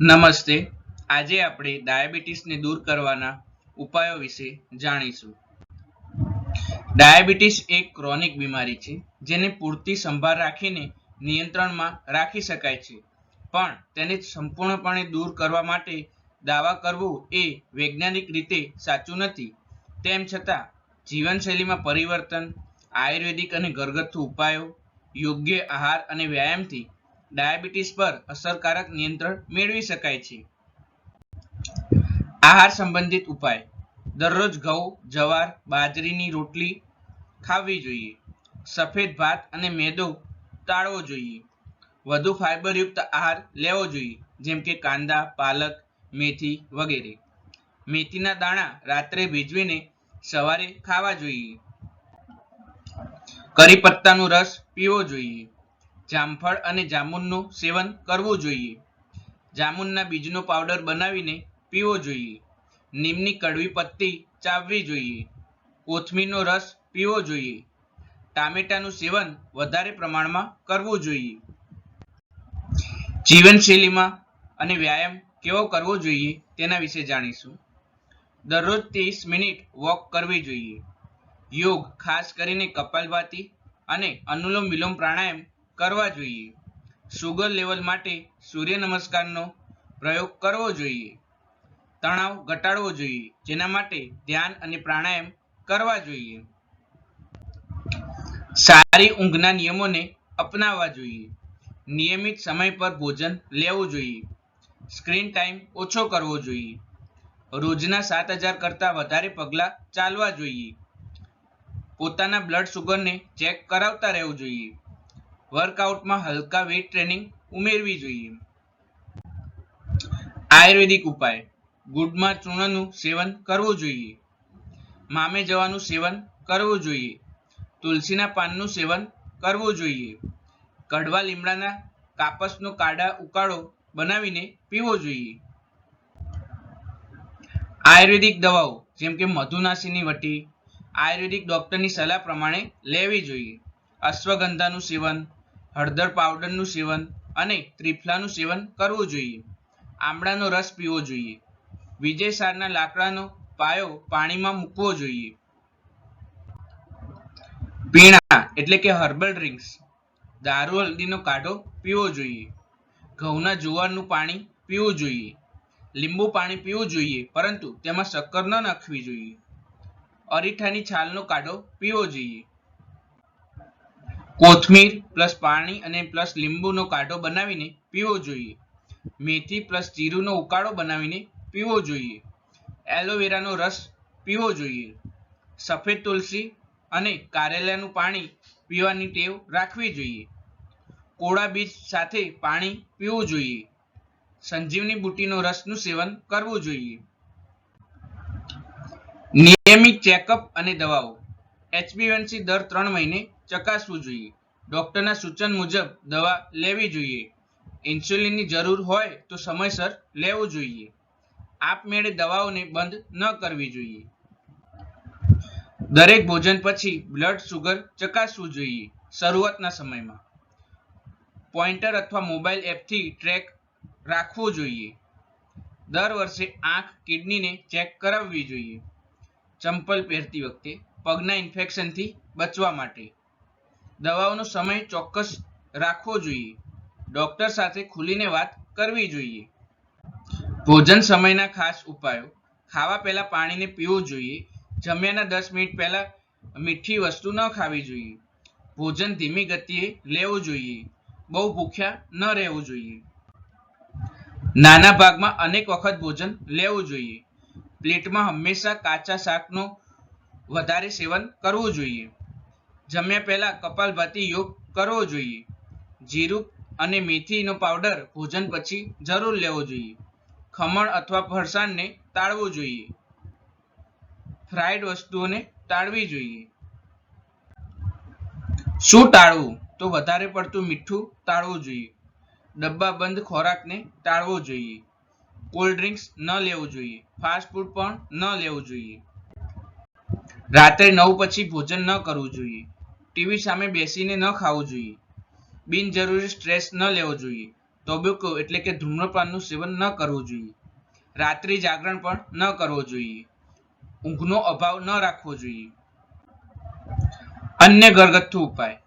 નમસ્તે. આજે આપણે ડાયાબિટીસને દૂર કરવાના ઉપાયો વિશે જાણીશું. ડાયાબિટીસ એક ક્રોનિક બીમારી છે જેને પૂરતી સંભાળ રાખીને નિયંત્રણમાં રાખી શકાય છે, પણ તેને સંપૂર્ણપણે દૂર કરવા માટે દાવા કરવું એ વૈજ્ઞાનિક રીતે સાચું નથી. તેમ છતાં જીવનશૈલીમાં પરિવર્તન, આયુર્વેદિક અને ઘરગથ્થુ ઉપાયો, યોગ્ય આહાર અને વ્યાયામથી ડાયાબિટીસ પર અસરકારક નિયંત્રણ મેળવી શકાય છે. આહાર સંબંધિત ઉપાય: દરરોજ ઘઉં, જવાર, બાજરીની રોટલી ખાવી જોઈએ. સફેદ ભાત અને મેદો ટાળવો જોઈએ. વધુ ફાઇબરયુક્ત આહાર લેવો જોઈએ, જેમ કે કાંદા, પાલક, મેથી વગેરે. મેથીના દાણા રાત્રે ભીજવીને સવારે ખાવા જોઈએ. કરી પત્તાનો રસ પીવો જોઈએ. જામફળ અને જામુનનું સેવન કરવું જોઈએ. જામુનના બીજનો પાવડર બનાવીને પીવો જોઈએ. નીમની કડવી પત્તી ચાવવી જોઈએ. કોથમીરનો રસ પીવો જોઈએ. ટામેટાનું સેવન વધારે પ્રમાણમાં કરવું જોઈએ. જીવનશૈલીમાં અને વ્યાયામ કેવો કરવો જોઈએ તેના વિશે જાણીશું. દરરોજ 30 મિનિટ વોક કરવી જોઈએ. યોગ, ખાસ કરીને કપાલભાતિ અને અનુલોમ વિલોમ પ્રાણાયામ કરવા જોઈએ. શુગર લેવલ માટે સૂર્ય નમસ્કારનો પ્રયોગ કરવો જોઈએ. તણાવ ઘટાડવો જોઈએ, જેના માટે ધ્યાન અને પ્રાણાયામ કરવા જોઈએ. સારી ઊંઘના નિયમોને અપનાવવા જોઈએ. નિયમિત સમય પર ભોજન લેવું જોઈએ. સ્ક્રીન ટાઈમ ઓછો કરવો જોઈએ. રોજના 7000 કરતાં વધારે પગલાં ચાલવા જોઈએ. પોતાના બ્લડ શુગરને ચેક કરાવતા રહેવું જોઈએ. વર્કઆઉટમાં હલકા વેઇટ ટ્રેનિંગ ઉમેરવી જોઈએ. આયુર્વેદિક ઉપાય: ગુડમાં ચૂર્ણનું સેવન કરવું જોઈએ. મામે જવાનું સેવન કરવું જોઈએ. તુલસીના પાનનું સેવન કરવું જોઈએ. કડવા લીમડાના કાપસનો કાઢા ઉકાળો બનાવીને પીવો જોઈએ. આયુર્વેદિક દવાઓ જેમ કે મધુનાશીની વટી આયુર્વેદિક ડોક્ટરની સલાહ પ્રમાણે લેવી જોઈએ. અશ્વગંધાનું સેવન, હળદર પાવડરનું સેવન અને ત્રિફલાનું સેવન કરવું જોઈએ. આમળાનો રસ પીવો જોઈએ. વિજયસારના લાકડાનો પાયો પાણીમાં મૂકવો જોઈએ. પીણા એટલે કે હર્બલ ડ્રિંક્સ: દારૂ હળદીનો કાઢો પીવો જોઈએ. ઘઉંના જુવારનું પાણી પીવું જોઈએ. લીંબુ પાણી પીવું જોઈએ, પરંતુ તેમાં શક્કર ન નાખવી જોઈએ. અરીઠાની છાલનો કાઢો પીવો જોઈએ. કોથમીર પ્લસ પાણી અને પ્લસ લીંબુનો કાઢો બનાવીને પીવો જોઈએ. મેથી પ્લસ જીરુંનો ઉકાળો બનાવીને પીવો જોઈએ. એલોવેરાનો રસ પીવો જોઈએ. સફેદ તુલસી અને કારેલાનું પાણી પીવાની ટેવ રાખવી જોઈએ. કોળા બીજ સાથે પાણી પીવું જોઈએ. સંજીવની બુટીનો રસનું સેવન કરવું જોઈએ. નિયમિત ચેકઅપ અને દવાઓ: HbA1c દર 3 મહિને ચકાસવું જોઈએ. ડોક્ટરના સૂચન મુજબ દવા લેવી જોઈએ. ઇન્સ્યુલિનની જરૂર હોય તો સમયસર લેવું જોઈએ. આપમેળે દવાઓને બંધ ન કરવી જોઈએ. દરેક ભોજન પછી બ્લડ શુગર ચકાસવું જોઈએ. શરૂઆતના સમયમાં પોઇન્ટર અથવા મોબાઈલ એપથી ટ્રેક રાખવું જોઈએ. દર વર્ષે આંખ, કિડનીને ચેક કરાવવી જોઈએ. ચંપલ પહેરતી વખતે પગના ઇન્ફેક્શનથી બચવા માટે દવાઓનો સમય ચોક્કસ રાખવો જોઈએ. ડોક્ટર સાથે ખુલીને વાત કરવી જોઈએ. ભોજન સમયના ખાસ ઉપાયો: ખાવા પહેલા પાણીને પીવું જોઈએ. જમ્યાના 10 મિનિટ પહેલા મીઠી વસ્તુ ન ખાવી જોઈએ. ભોજન ધીમી ગતિએ લેવું જોઈએ. બહુ ભૂખ્યા ન રહેવું જોઈએ. નાના ભાગમાં અનેક વખત ભોજન લેવું જોઈએ. પ્લેટમાં હંમેશા કાચા શાકનો વધારે સેવન કરવું જોઈએ. જમ્યા પહેલા કપાલભાતિ યોગ કરવો જોઈએ. જીરું અને મેથીનો પાવડર ભોજન પછી જરૂર લેવો જોઈએ. ખમણ અથવા ફરસાણને ટાળવું જોઈએ. ફ્રાઈડ વસ્તુઓને ટાળવી જોઈએ. શું ટાળવું? તો વધારે પડતું મીઠું ટાળવું જોઈએ. ડબ્બાબંધ ખોરાકને ટાળવો જોઈએ. કોલ્ડ ડ્રિંક્સ ન લેવું જોઈએ. ફાસ્ટ ફૂડ પણ ન લેવું જોઈએ. રાત્રે 9 પછી ભોજન ન કરવું જોઈએ. ટીવી સામે બેસીને ન ખાવું જોઈએ. બિનજરૂરી સ્ટ્રેસ ન લેવો જોઈએ. ટોબેકો એટલે કે ધૂમ્રપાનનું સેવન ન કરવું જોઈએ. રાત્રિ જાગરણ પણ ન કરવો જોઈએ. ઊંઘનો અભાવ ન રાખવો જોઈએ. અન્ય ઘરગથ્થુ ઉપાય: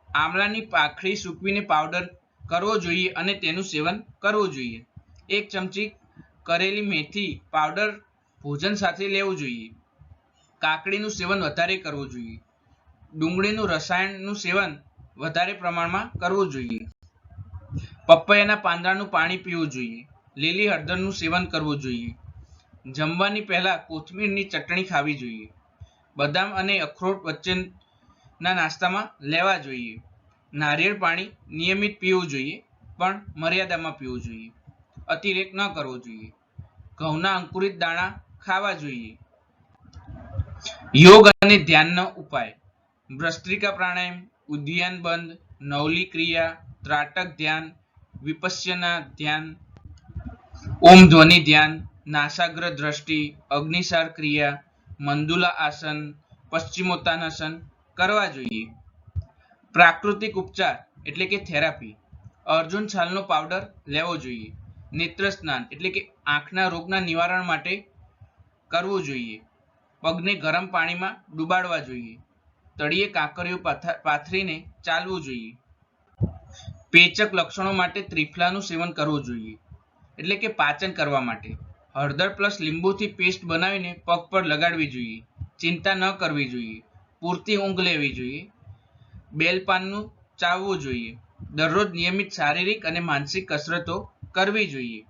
આમળાની પાંખડી સૂકવીને પાવડર કરવો જોઈએ અને તેનું સેવન કરવું જોઈએ. 1 ચમચી કરેલી મેથી પાવડર ભોજન સાથે લેવું જોઈએ. કાકડીનું સેવન વધારે કરવું જોઈએ. ડુંગળીનું રસાયણનું સેવન વધારે પ્રમાણમાં કરવું જોઈએ. પપૈયાના પાંદડાનું પાણી પીવું જોઈએ. લીલી હળદરનું સેવન કરવું જોઈએ. જમવાની પહેલા કોથમીરની ચટણી ખાવી જોઈએ. બદામ અને અખરોટ વચ્ચેના નાસ્તામાં લેવા જોઈએ. નારિયેળ પાણી નિયમિત પીવું જોઈએ, પણ મર્યાદામાં પીવું જોઈએ. અતિરેક ન કરવો જોઈએ. ઘઉંના અંકુરિત દાણા ખાવા જોઈએ. યોગ અને ધ્યાનનો ઉપાય: ભસ્ત્રિકા પ્રાણાયામ, ઉદ્યાન બંધ, નવલી ક્રિયા, ત્રાટક ધ્યાન, વિપશ્યના ધ્યાન, ઓમ ધ્વનિ ધ્યાન, નાસાગ્ર દ્રષ્ટિ, અગ્નિસાર ક્રિયા, મંદુલા આસન, પશ્ચિમોત્તાનાસન કરવા જોઈએ. પ્રાકૃતિક ઉપચાર એટલે કે થેરાપી: અર્જુન છાલનો પાવડર લેવો જોઈએ. નેત્ર સ્નાન એટલે કે આંખના રોગના નિવારણ માટે કરવું જોઈએ. પગને ગરમ પાણીમાં ડુબાડવા જોઈએ. તળિયે કાંકરીઓ પાથરીને ચાલવું જોઈએ. પેચક લક્ષણો માટે ત્રિફલાનું સેવન કરવું જોઈએ, એટલે કે પાચન કરવા માટે. હળદર પ્લસ લીંબુથી પેસ્ટ બનાવીને પગ પર લગાડવી જોઈએ. ચિંતા ન કરવી જોઈએ. પૂરતી ઊંઘ લેવી જોઈએ. બેલપાનનું ચાવવું જોઈએ. દરરોજ નિયમિત શારીરિક અને માનસિક કસરતો કરવી જોઈએ.